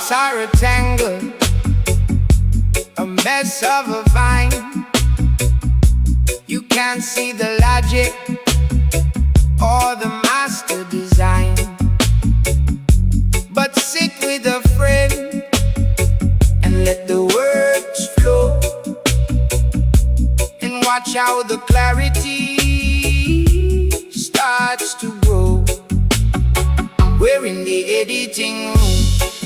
thoughts are a tangle, a mess of a vine. You can't see the logic or the master design. But sit with a friend and let the words flow, and watch how the clarity starts to grow. We're in the editing room,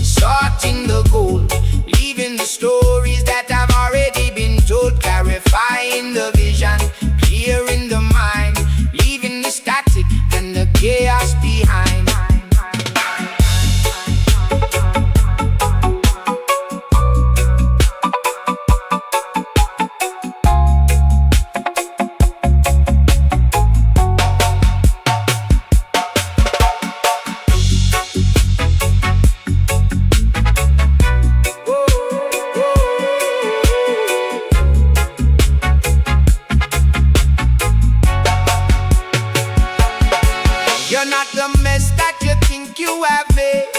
sorting the gold, leaving the stories that have already been told, clarifying the vision, clearing the mind, leaving the static and the chaos behind. You're not the mess that you think you have made.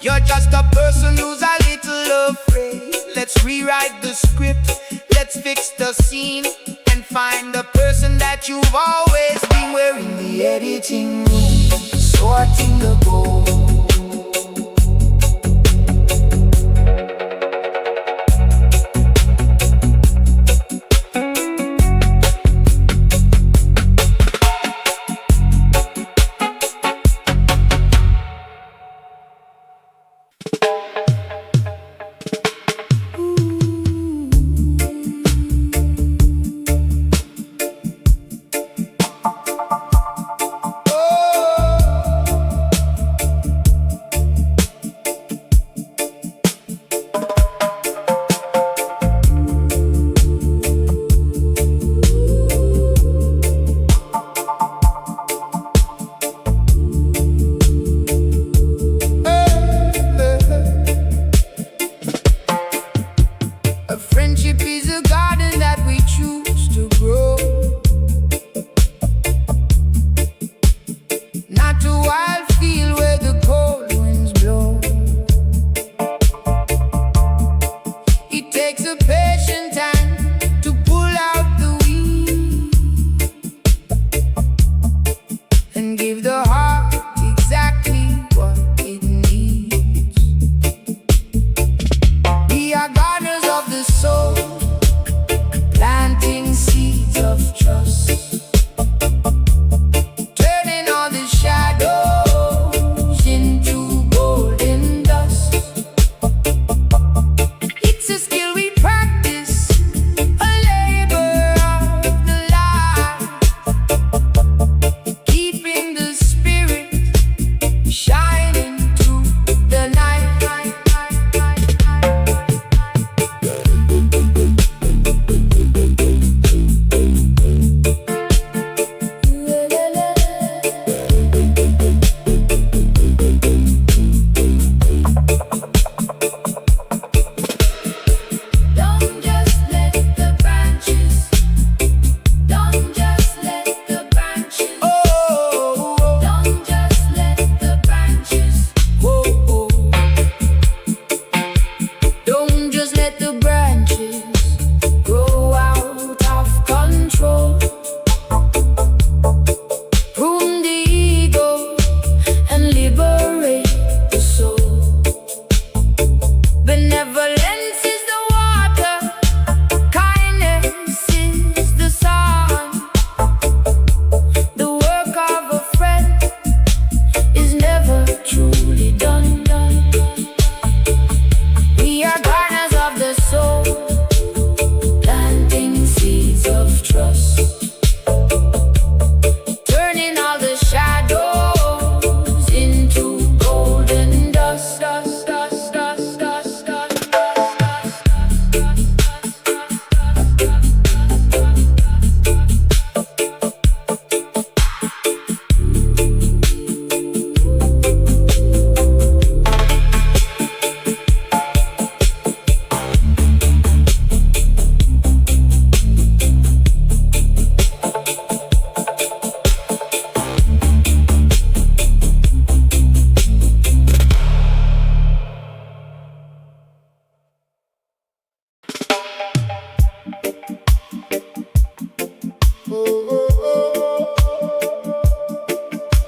You're just a person who's a little afraid. Let's rewrite the script, let's fix the scene, and find the person that you've always been. We're in the editing room, sorting the gold.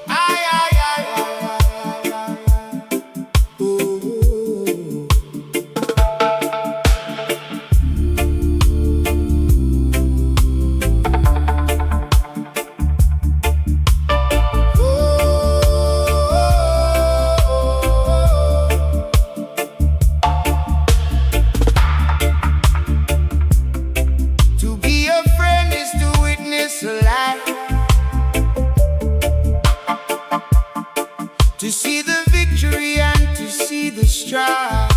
Ay, ay, ay, ay, ay, ay. To be a friend is to witness a life, to see the victory and to see the strife,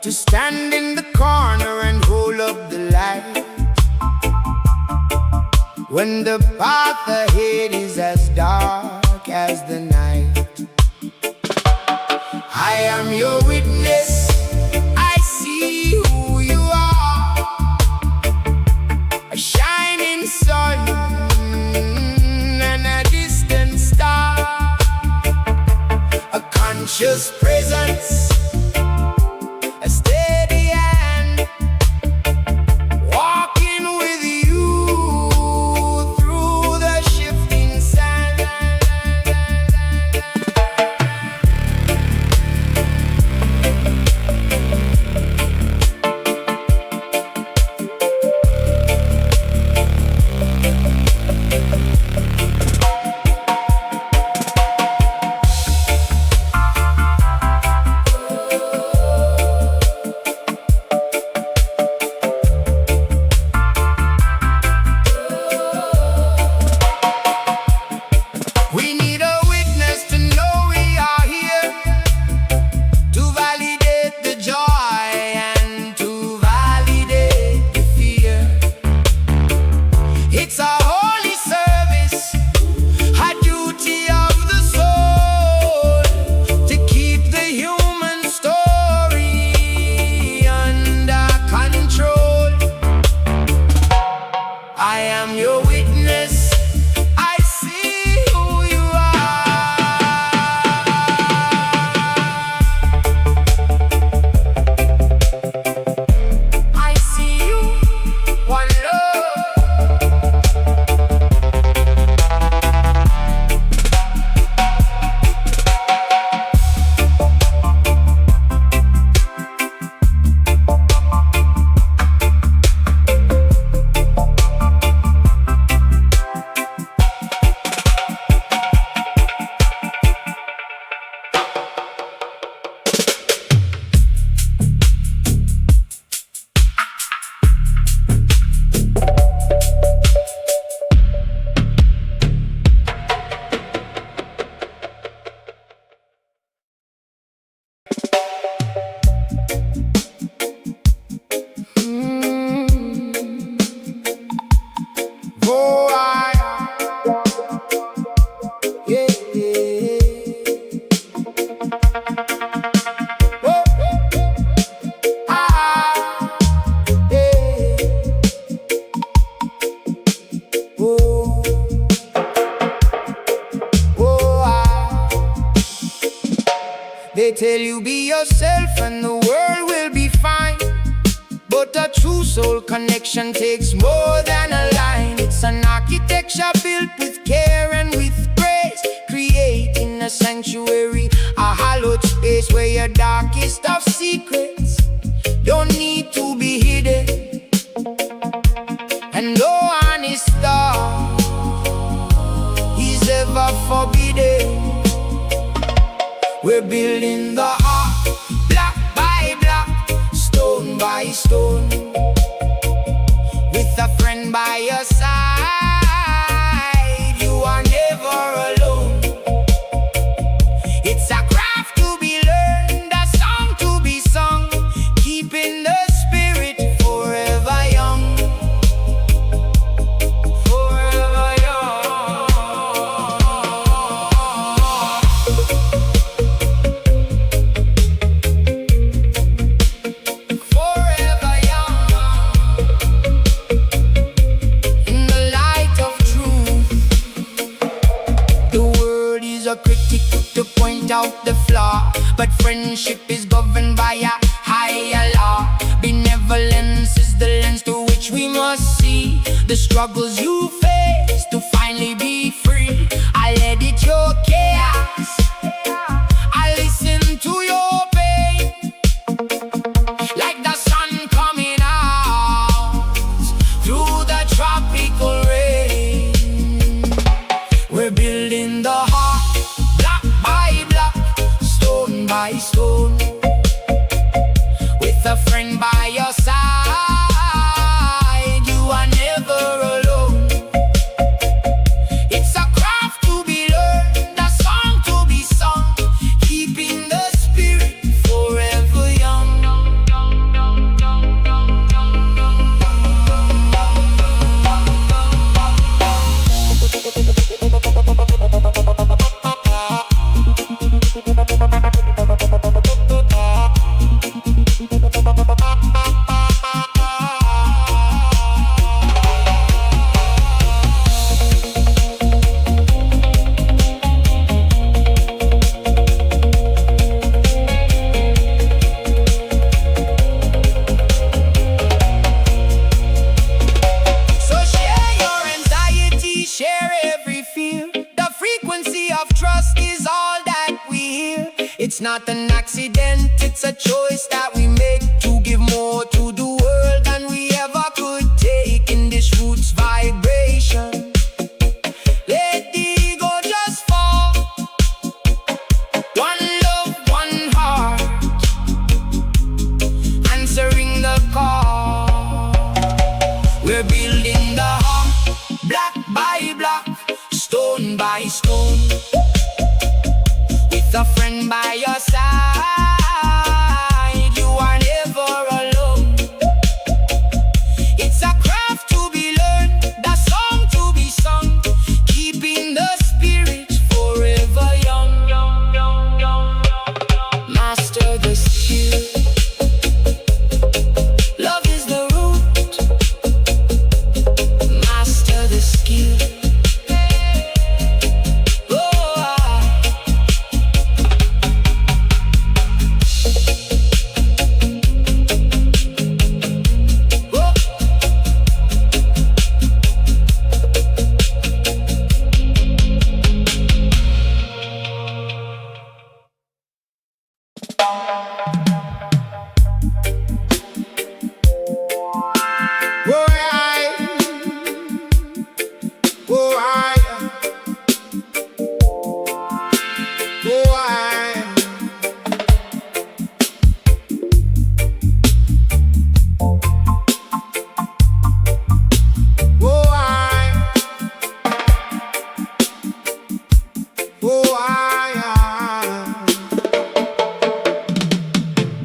to stand in the corner and hold up the light when the path ahead is as dark as the night. I am your witness, I see who you are, a shining sun and a distant star, a conscious presence, a steady hand, walking with you through the shifting sand. We need a witness to know we are here, to validate the joy and to validate the fear. It's a holy service, a duty of the soul, to keep the human story under control. I am your witness, I see who you are. I see you, one love. Oh, yeah, yeah. Oh, yeah. Oh, they tell you be yourself and the world will be fine, but a true soul connection takes more than a line. It's an architecture built with care and with grace, creating a sanctuary, a hallowed space where your darkest of secrets don't need to be hidden, and no honest thought is ever forbidden. We're building the heart, block by block, stone by stone, with a friend by your side. You are never alone. It's a craft to be learned, a song to be sung, keeping the spirit forever young. Forever young. Forever young. In the light of truth, the word is a critic to point out the flaw, but friendship is governed by a higher law. Benevolence is the lens to which we must struggles you face to finally be free. I'll edit your chaos, I listen to your pain, like the sun coming out through the tropical rain. We're building the heart, block by block, stone by stone, with a friend by your side. You are never alone. It's a craft to be learned, a song to be sung, keeping the spirit forever young. Share every fear. The frequency of trust is all that we hear. It's not an accident, it's a choice that we make to give more to the world than we ever could take in this roots vibration. Let the ego just fall. One love, one heart, answering the call. We're building the heart, block by block, stone by stone, with a friend by your side. You are never alone. It's a craft to be learned, the song to be sung, keeping the spirit forever young. Master the skill, love is the root. Master the skill.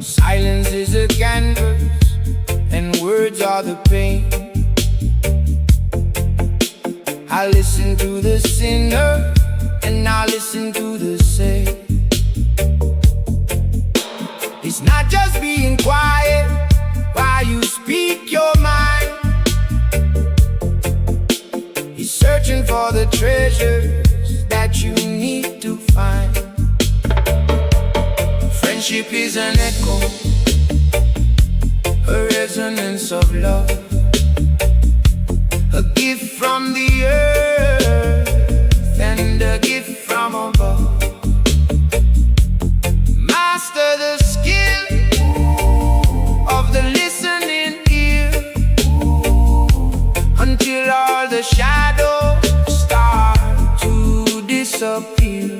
Silence is a canvas, and words are the paint. I listen to the sinner, and I listen to the saint. It's not just being quiet while you speak your mind. He's searching for the treasures that you need to find. Friendship is an echo, a resonance of love, a gift from the earth and a gift from above. Master the skill of the listening ear, until all the shadows start to disappear.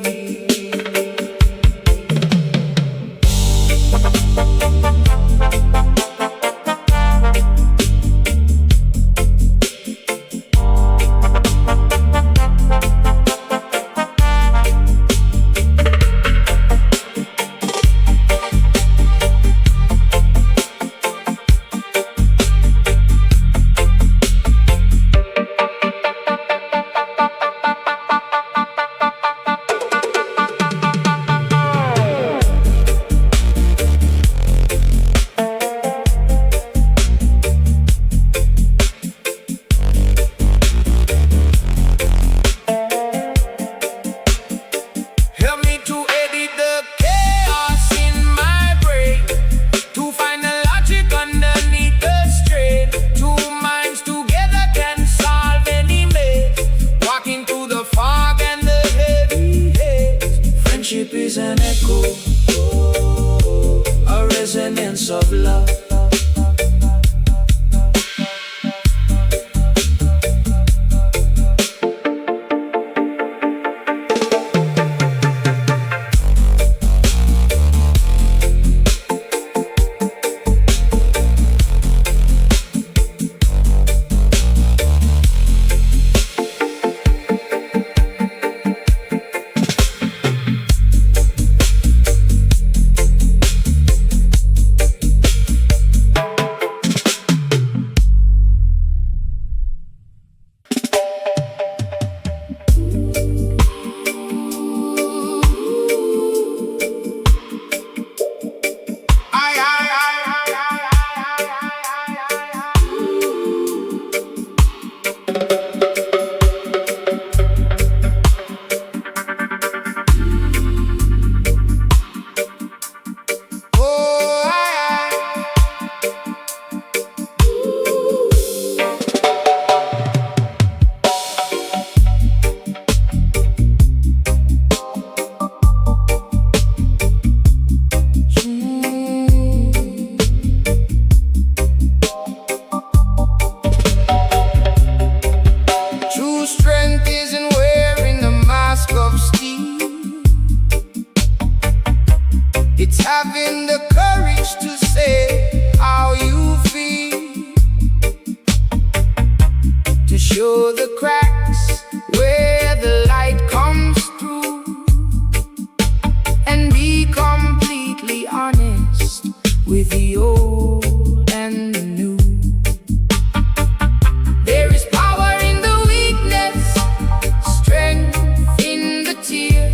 sentiments of love. Having the courage to say how you feel, to show the cracks where the light comes through, and be completely honest with the old and the new. There is power in the weakness, strength in the tear,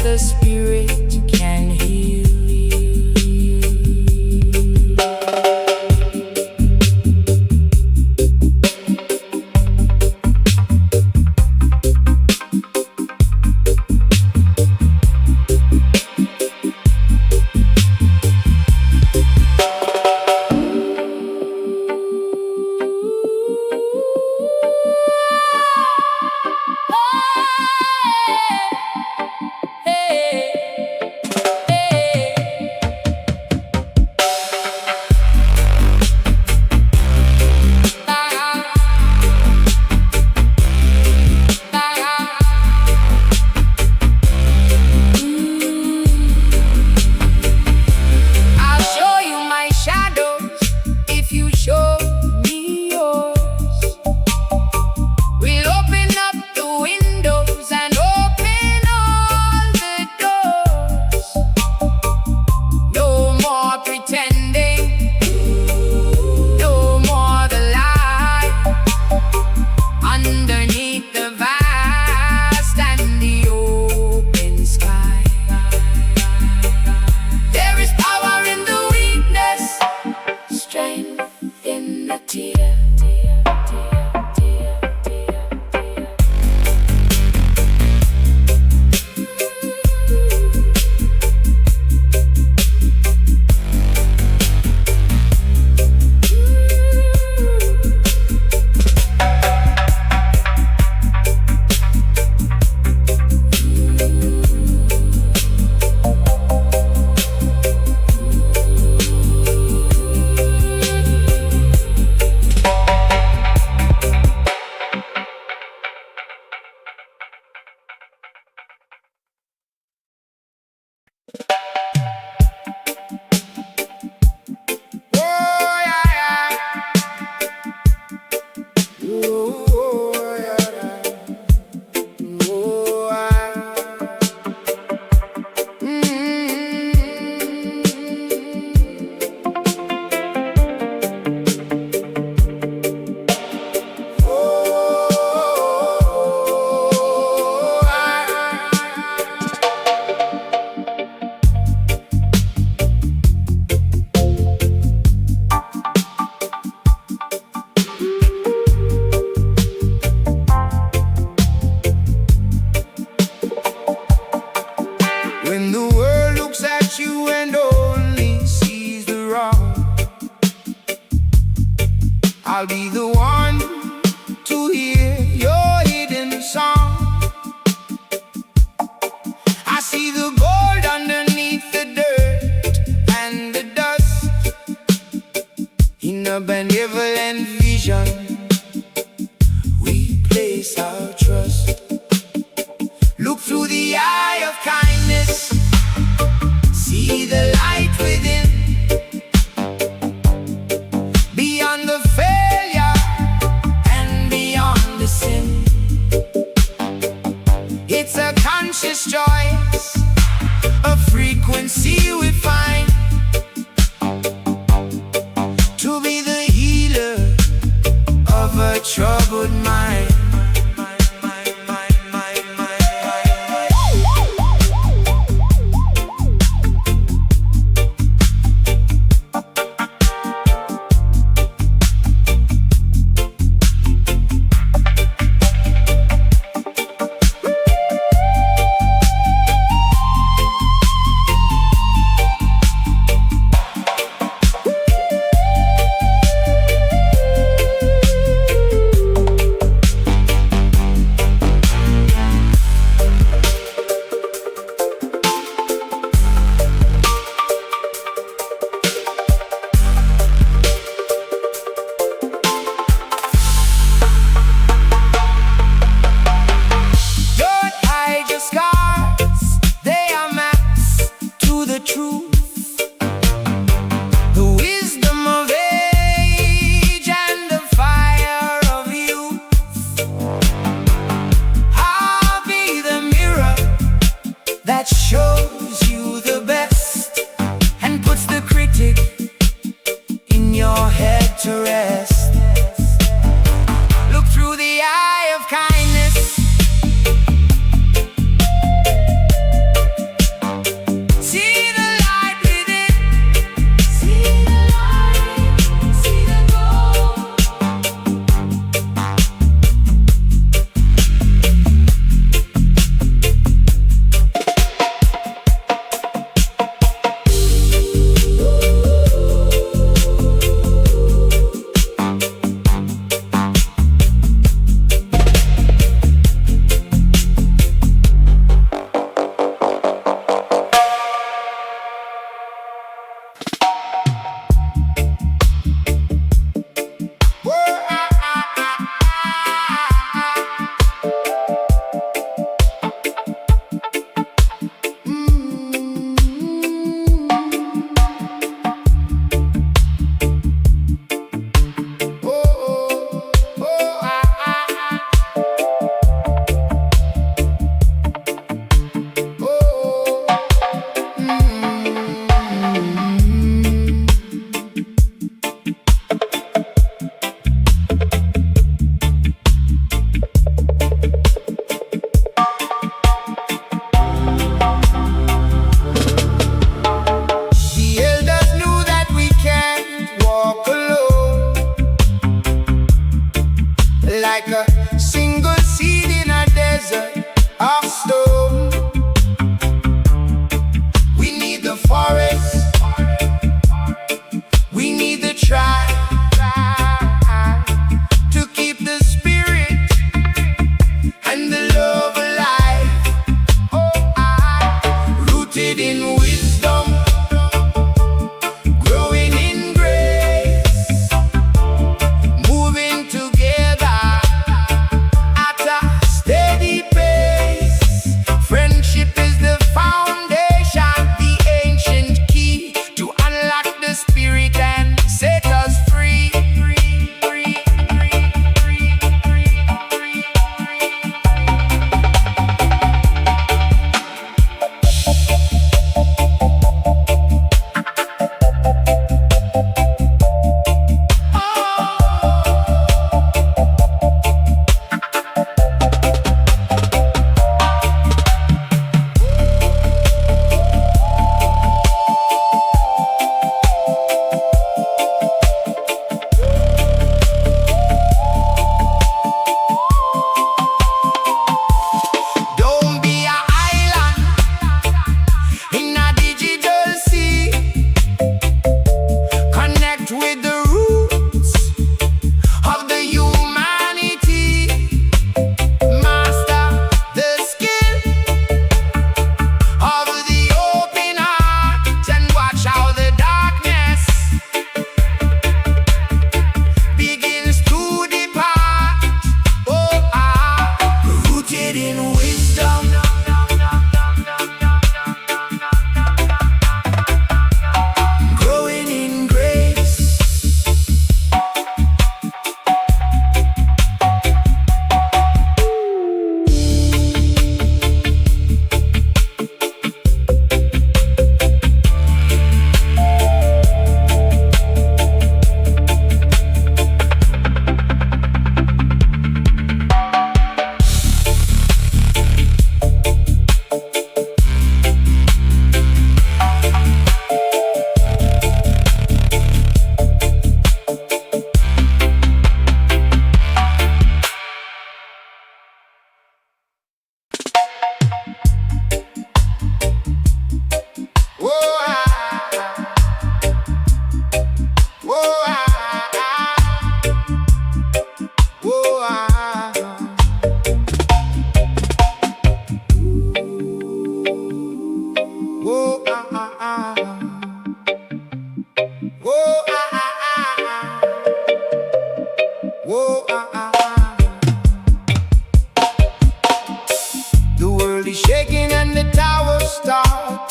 the spirit can heal you. Hey. When the world looks at you and only sees the wrong, I'll be the one to hear your hidden song. I see the gold underneath the dirt and the dust. In a benevolent vision, we place our trust. Look through the eye of kindness, see the light within. Beyond the failure and beyond the sin, it's a conscious choice, a frequency we find, to be the healer of a troubled mind. That shows you the best and puts the critic in your head to rest. Look through the eye of kindness, see the light within. See the light, see the gold. Like a single seed in a desert of stone, we need the forest, we need the tribe to keep the spirit and the love alive. Rooted in wisdom, growing in grace, moving together at a steady pace. Friendship is the foundation, the ancient key to unlock the spirit and set us free.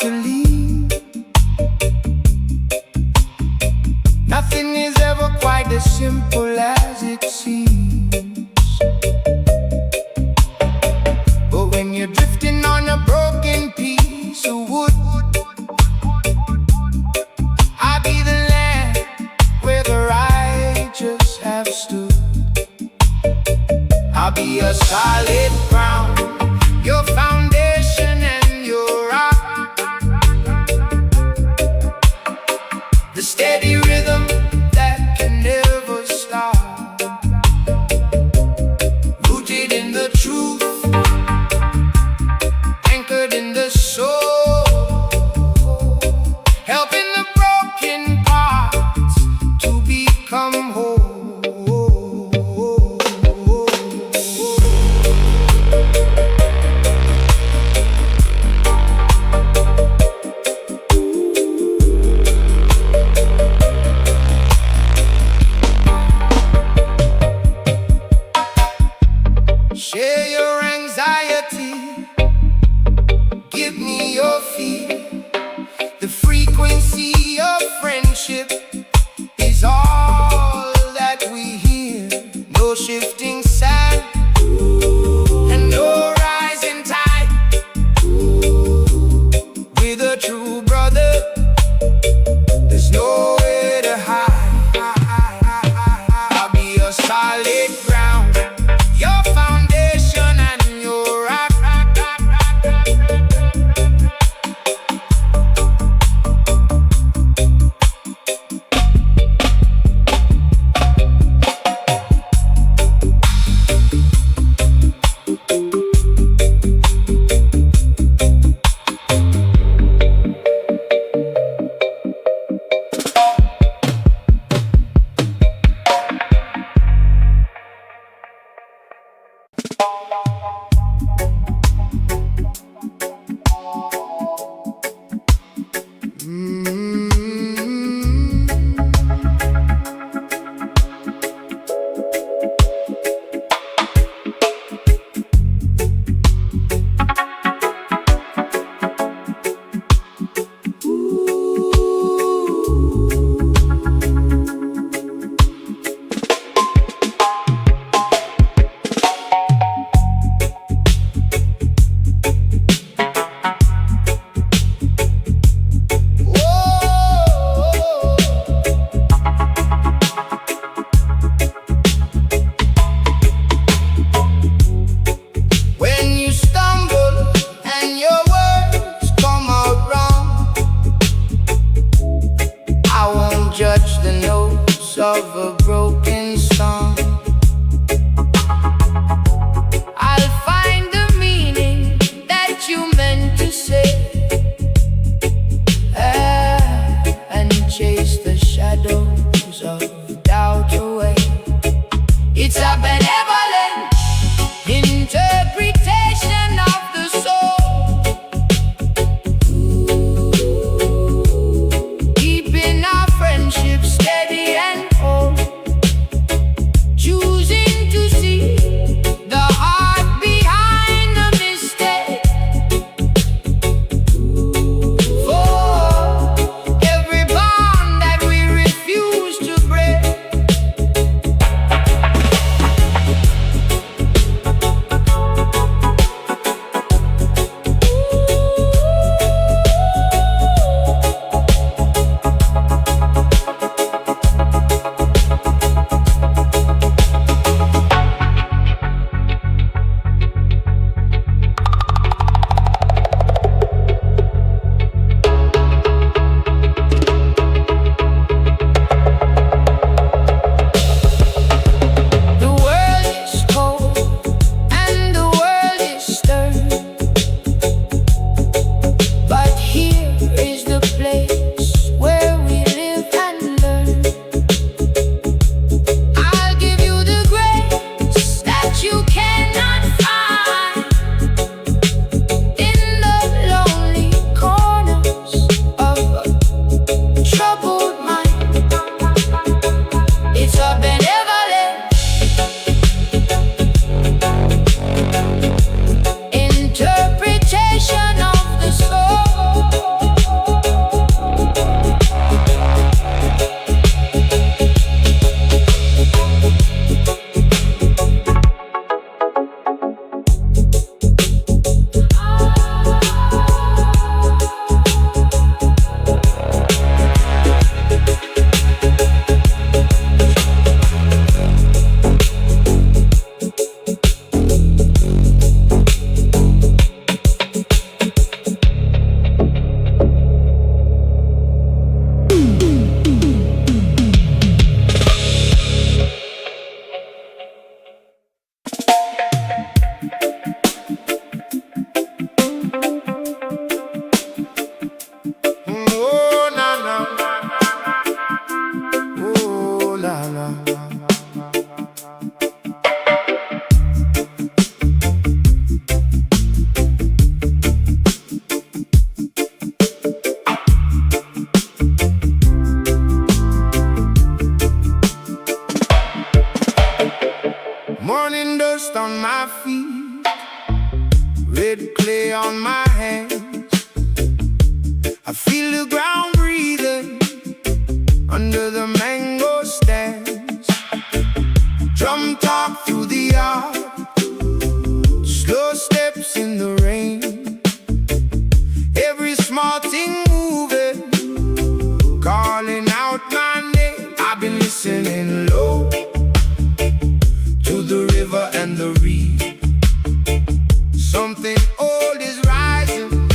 to leave. Nothing is ever quite as simple as it seems. But when you're drifting on a broken piece of wood, I'll be the land where the righteous have stood. I'll be a solid ground, your foundation and your rock, the steady rhythm that can never stop, rooted in the truth, anchored in the soul, helping the broken parts to become whole. Share your anxiety, give me your fear. The frequency of friendship is all that we hear. No shifting sand and no rising tide. With a true brother, there's nowhere to hide. I'll be a solid ground, your foundation and your rock. Of a broken song, I'll find the meaning that you meant to say, and chase the shadows of doubt away. It's a benevolent interpretation of the soul, keeping our friendship steady and whole. I feel the ground breathing under the mango stands. Drum talk through the yard, slow steps in the rain. Every small thing moving, calling out my name. I've been listening low to the river and the reed. Something old is rising,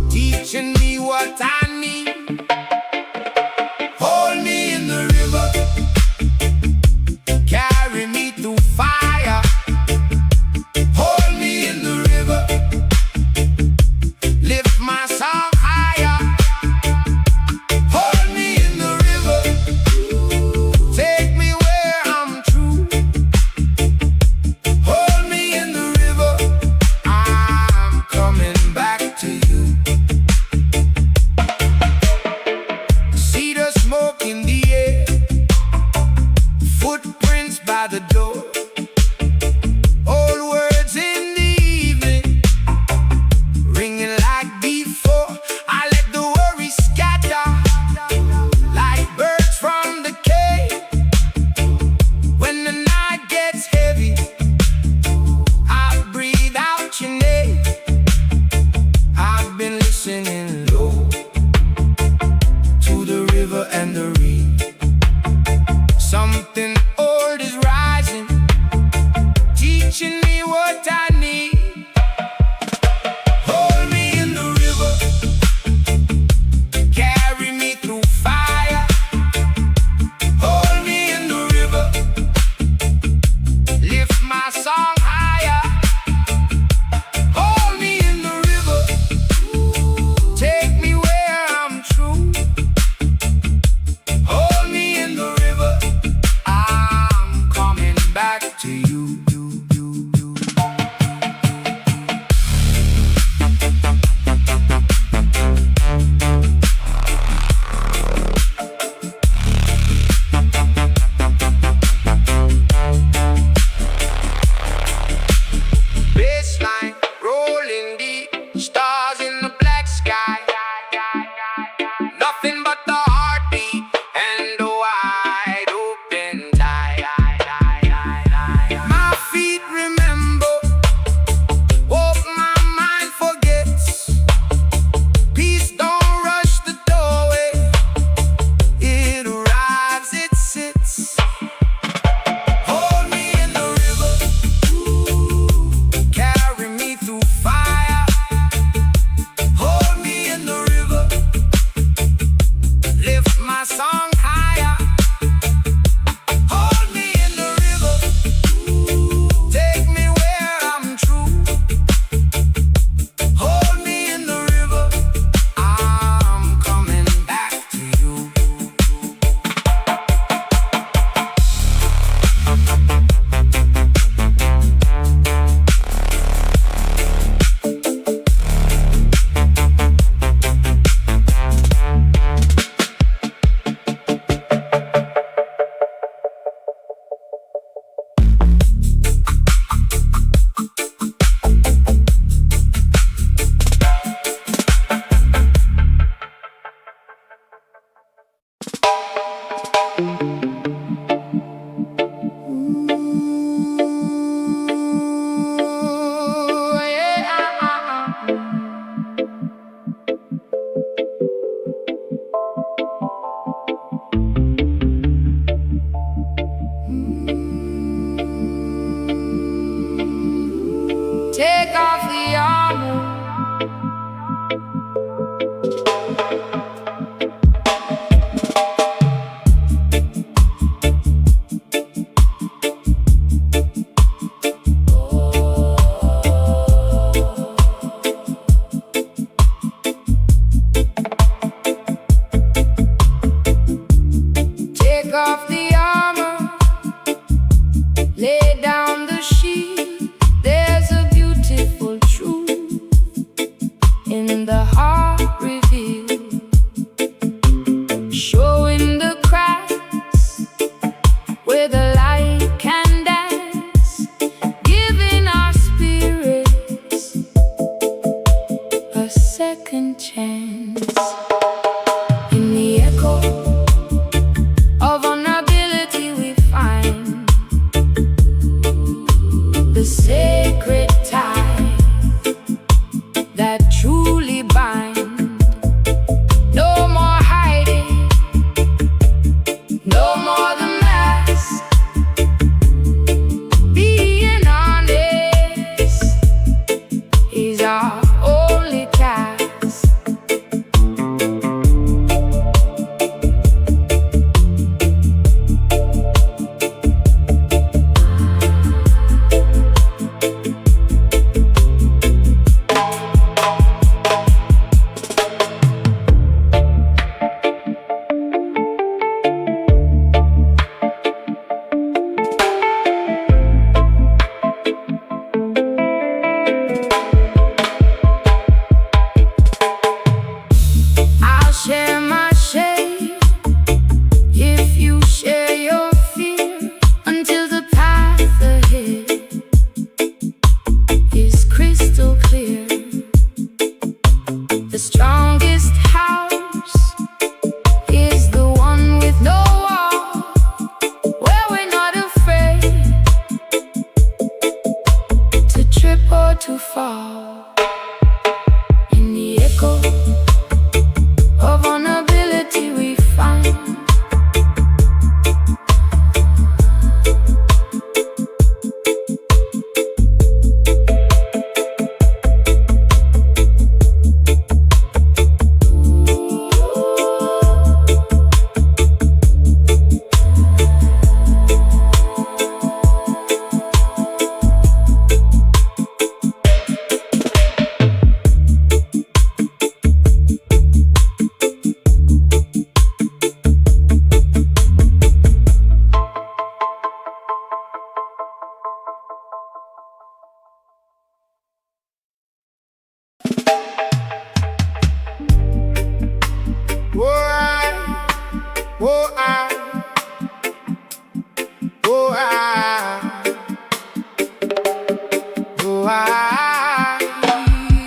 teaching me what I need. Hold me in the river, carry me through fire. Hold me in the river, lift my song higher. Hold me in the river, take me where I'm true. Hold me in the river, I'm coming back to you. In the echo of vulnerability we find the sacred tie that truly binds. No more hiding, no more the mask. Being honest is our only task. Share my shame if you share your fear, until the path ahead is crystal clear. The strongest house is the one with no wall, where we're not afraid to trip or to fall. In the echo of vulnerability we find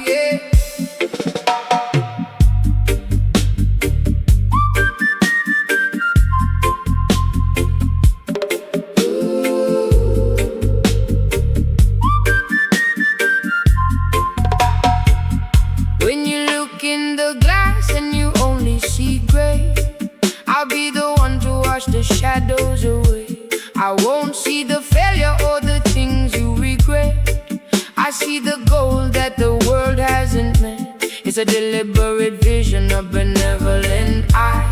yeah. When you look in the glass and you only see gray, I'll be the one to wash the shadows away. I won't see the failure or the things you regret. I see the goal that the world hasn't met. It's a deliberate vision, a benevolent eye,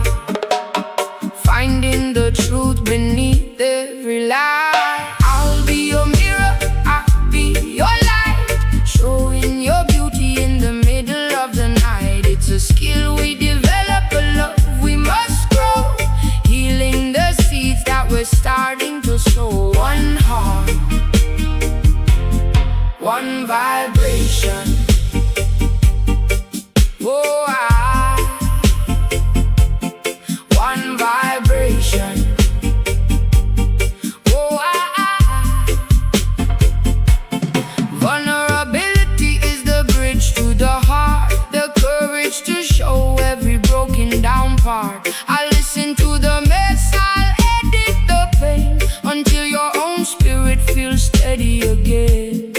finding the truth beneath every lie. I'll be your mirror, I'll be your light, showing your beauty in the middle of the night. It's a skill we develop, a love we must grow, healing the seeds that we're starting to sow. One heart, one vibration. Oh, one vibration. Oh, vulnerability is the bridge to the heart, the courage to show every broken down part. I listen to the mess, I'll edit the pain, until your own spirit feels steady again.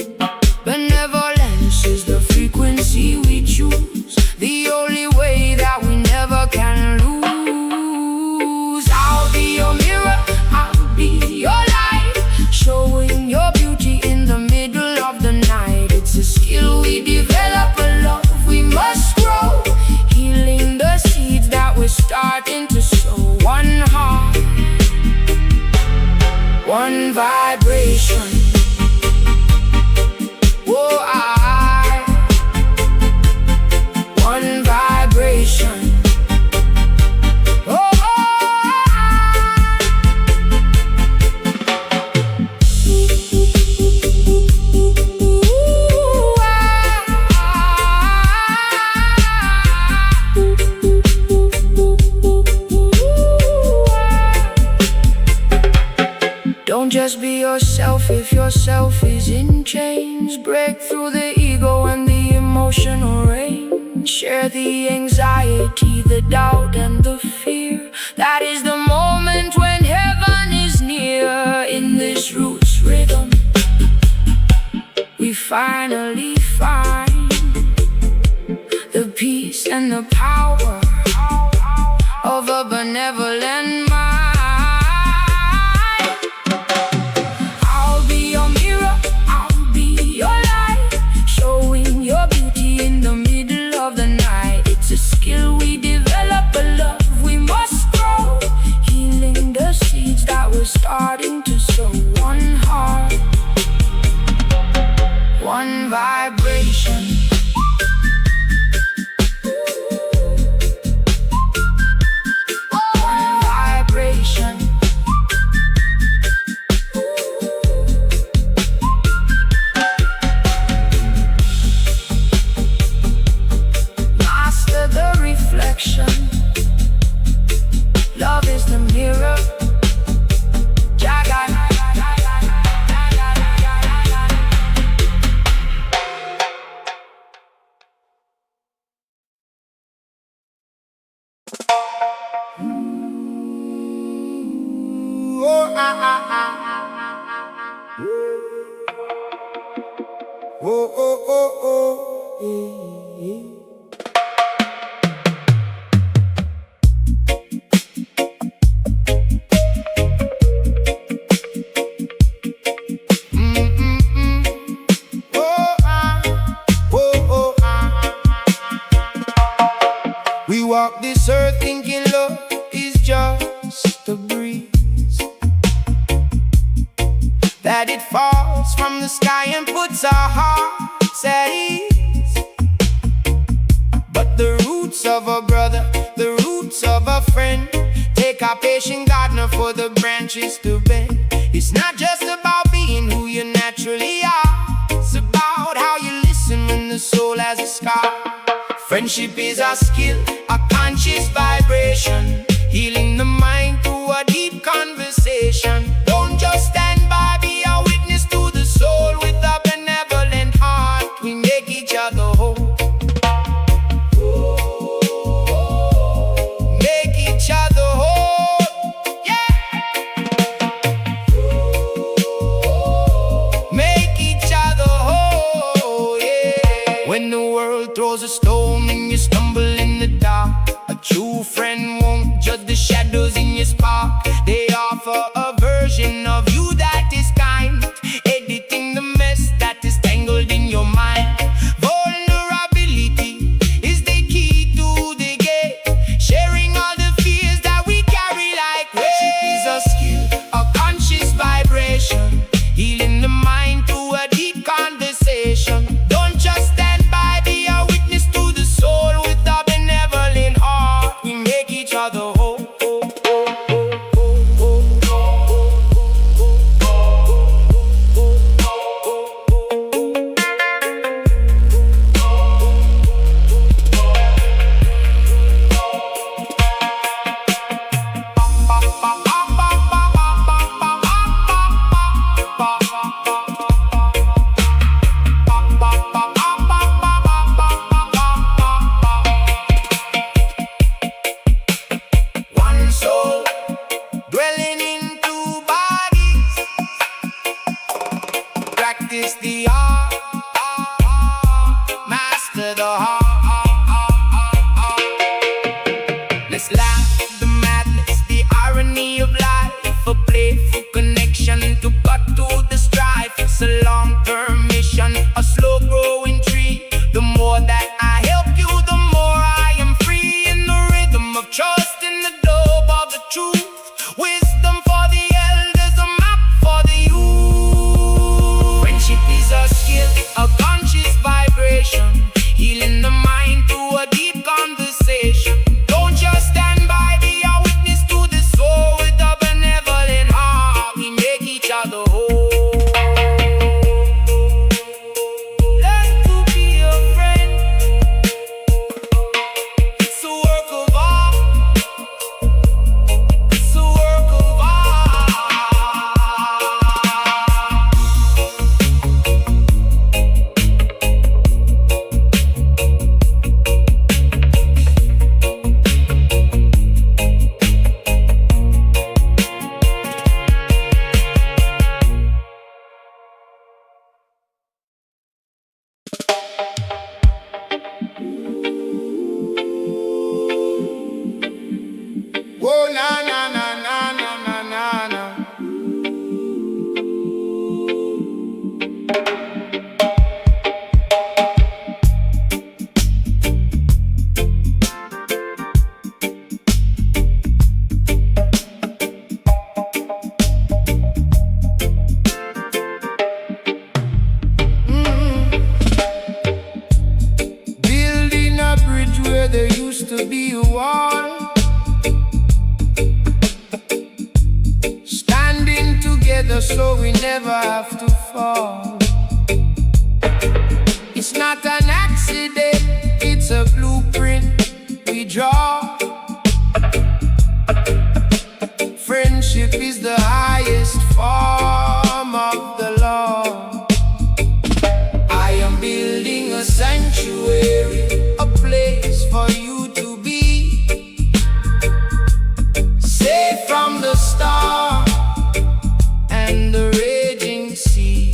Benevolence is the frequency we choose, the only way that we never can lose. I'll be your mirror, I'll be your light, showing your beauty in the middle of the night. It's a skill we develop, a love we must grow, healing the seeds that we're starting to sow. One heart, one vibration. Oh, one vibration. Oh, don't just be yourself if yourself is in chains. Break through the ego and the emotional rain. Share the anxiety and the power of a benevolent mind. I'll be your mirror, I'll be your light, showing your beauty in the middle of the night. It's a skill we develop, a love we must grow, healing the seeds that we're starting to sow. One heart, one vibration. One vibration. Master the reflection. Love is the mirror. Jaga. Oh, oh, oh, oh, oh. We walk this earth thinking love is just a breeze, that it falls from the sky and puts our hearts at ease. But the roots of a brother, the roots of a friend, take our patient gardener for the branches to bend. It's not just about being who you naturally are, it's about how you listen when the soul has a scar. Friendship is our skill, a conscious vibration, healing the mind through a deep conversation. Don't just stand by, be a witness to the soul. With a benevolent heart, we make each other whole. Make each other whole, yeah. Make each other whole, yeah. When the world throws a stone and you stumble in the dark, a true friend won't judge the shadows in your Oh, na na na na na na na na. Building a bridge where there used to be a wall. Standing together so we never have to fall. It's not an accident, it's a blueprint we draw. Friendship is the highest form of the law. I am building a sanctuary, a place for you to be, safe from the storm and the raging sea.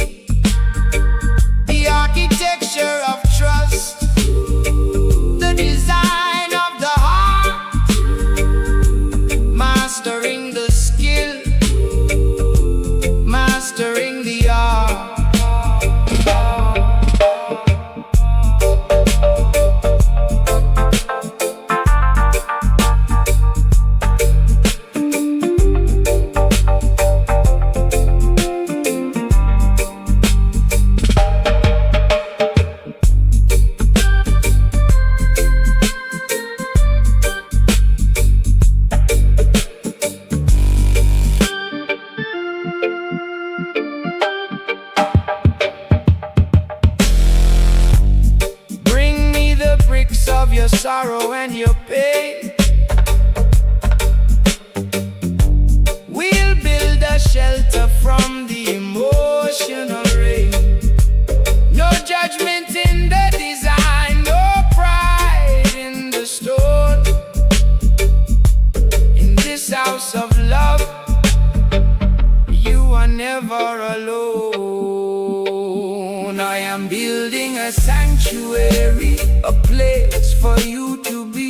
The architecture of trust, the design of the heart, mastering the skill, mastering the art. Of your sorrow and your pain, we'll build a shelter from the emotional rain. No judgment in the design, no pride in the stone. In this house of love, you are never alone. I am building a sanctuary, a place for you to be.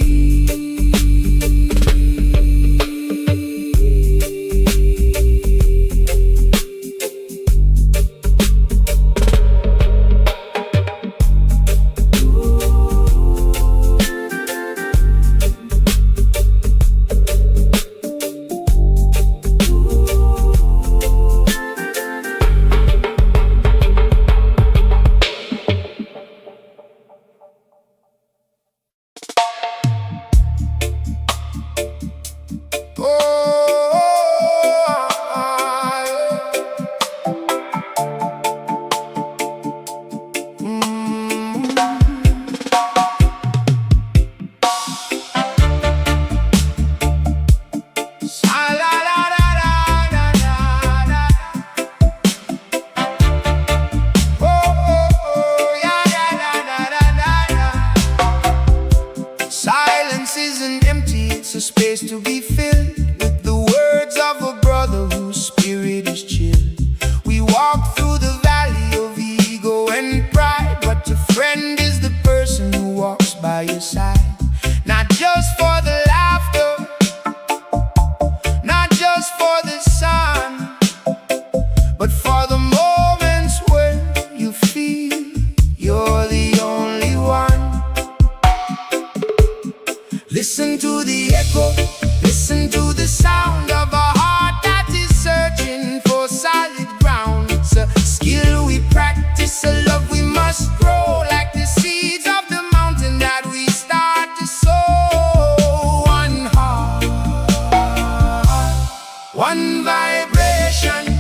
Silence isn't empty, it's a space to be filled with the words of a brother whose spirit is chilled. We walk through the valley of ego and pride, but a friend is the person who walks by your side. Not just for the laughter, not just for the sun, but for the moments when you feel you're the only one. Listen to the echo, listen to the sound of a heart that is searching for solid ground. It's a skill we practice, a love we must grow, like the seeds of the mountain that we start to sow. One heart, one vibration,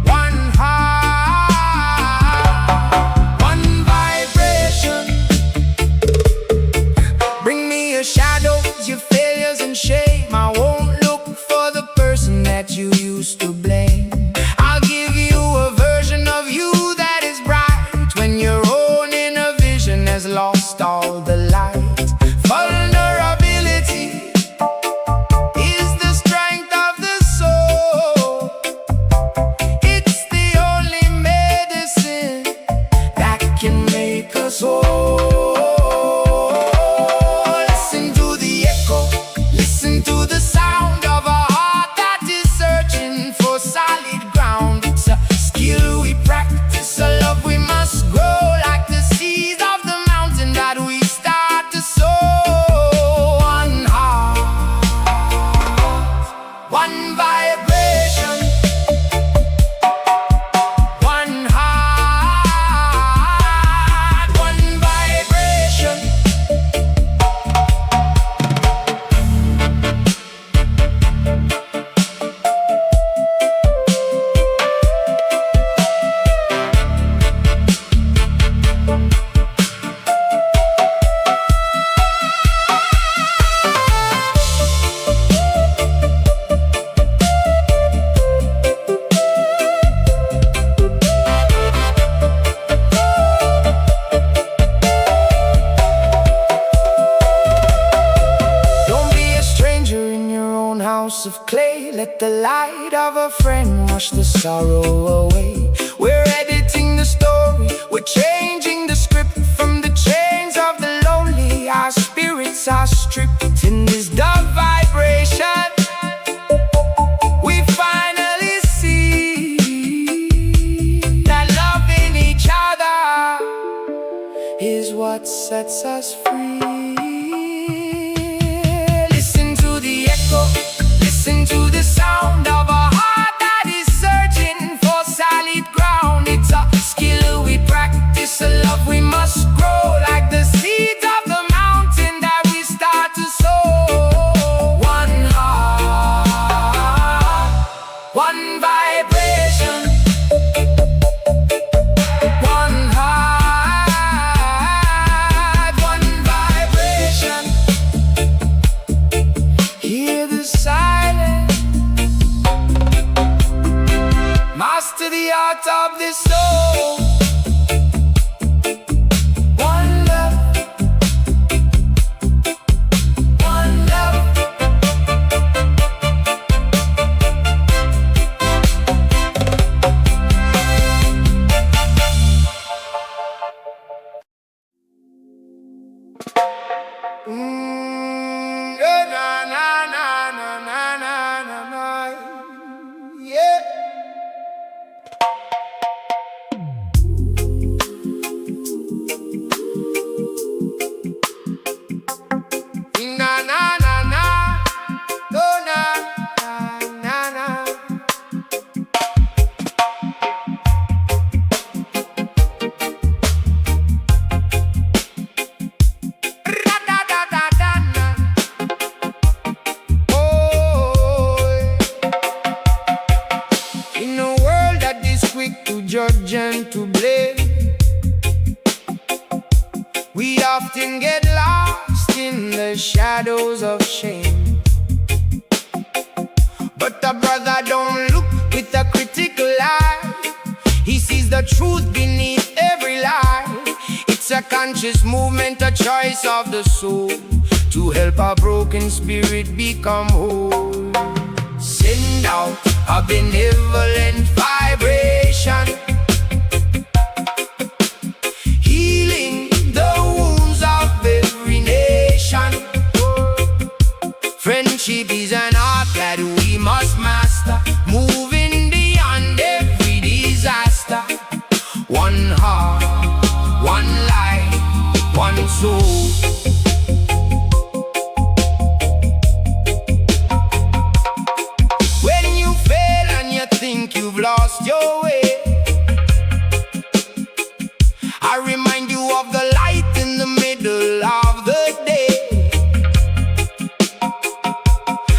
one heart, one vibration. Bring me your shadows, your failures and shame. I won't look for the person that you used to blame. I'll give you a version of you that is house of clay. Let the light of a friend wash the sorrow away. We're editing the story, we're changing the script. From the chains of the lonely, our spirits are stripped. In this dub vibration, we finally see that loving each other is what sets us free. Listen to the echo, listen to the sound of a heart that is searching for solid ground. It's a skill we practice, a love we must grow, like the seeds of the mountain that we start to sow. One heart, one vibration. One heart, one vibration. Hear the silence, master the art of this soul. One love, one love. Na na na na na na na na, yeah. Na na na na, oh na na na na. Ra da da da da na. Oh, in a world that is quick to judge and to blame, we often get lost in the shadows of shame. But the brother don't look with a critical eye. He sees the truth beneath every lie. It's a conscious movement, a choice of the soul, to help a broken spirit become whole. Send out a benevolent vibration, healing the wounds of every nation. Friendship is an art that we must master, moving beyond every disaster. One heart, one life, one soul. When you fail and you think you've lost your way, I remind you of the light in the middle of the day.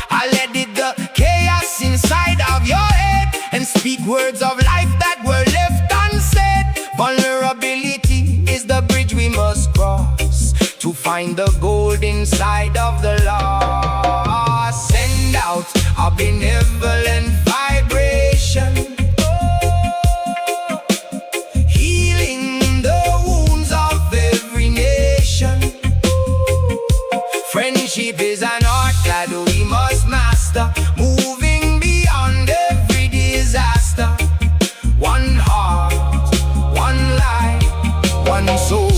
I let it the chaos inside of your head and speak words of life that were left unsaid. Vulnerability is the bridge we must cross to find the gold inside of the lost. Send out a benevolent vibration, healing the wounds of every nation. Friendship is an art that we must master, moving beyond every disaster. One heart, one life, one soul.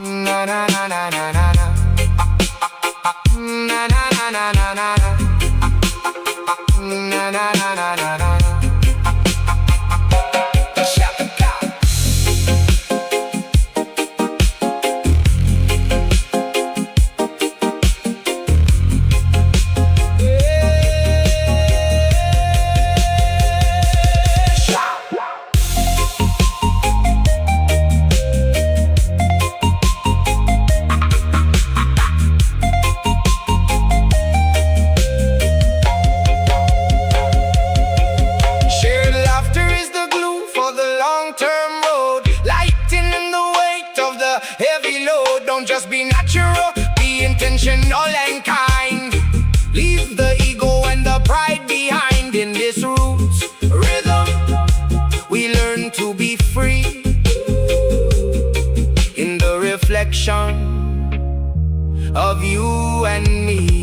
Na na na na na na na. Na na na na na na na. Na na na na na na. Shaka. Don't just be natural, be intentional and kind. Leave the ego and the pride behind. In this roots rhythm, we learn to be free. of you and me.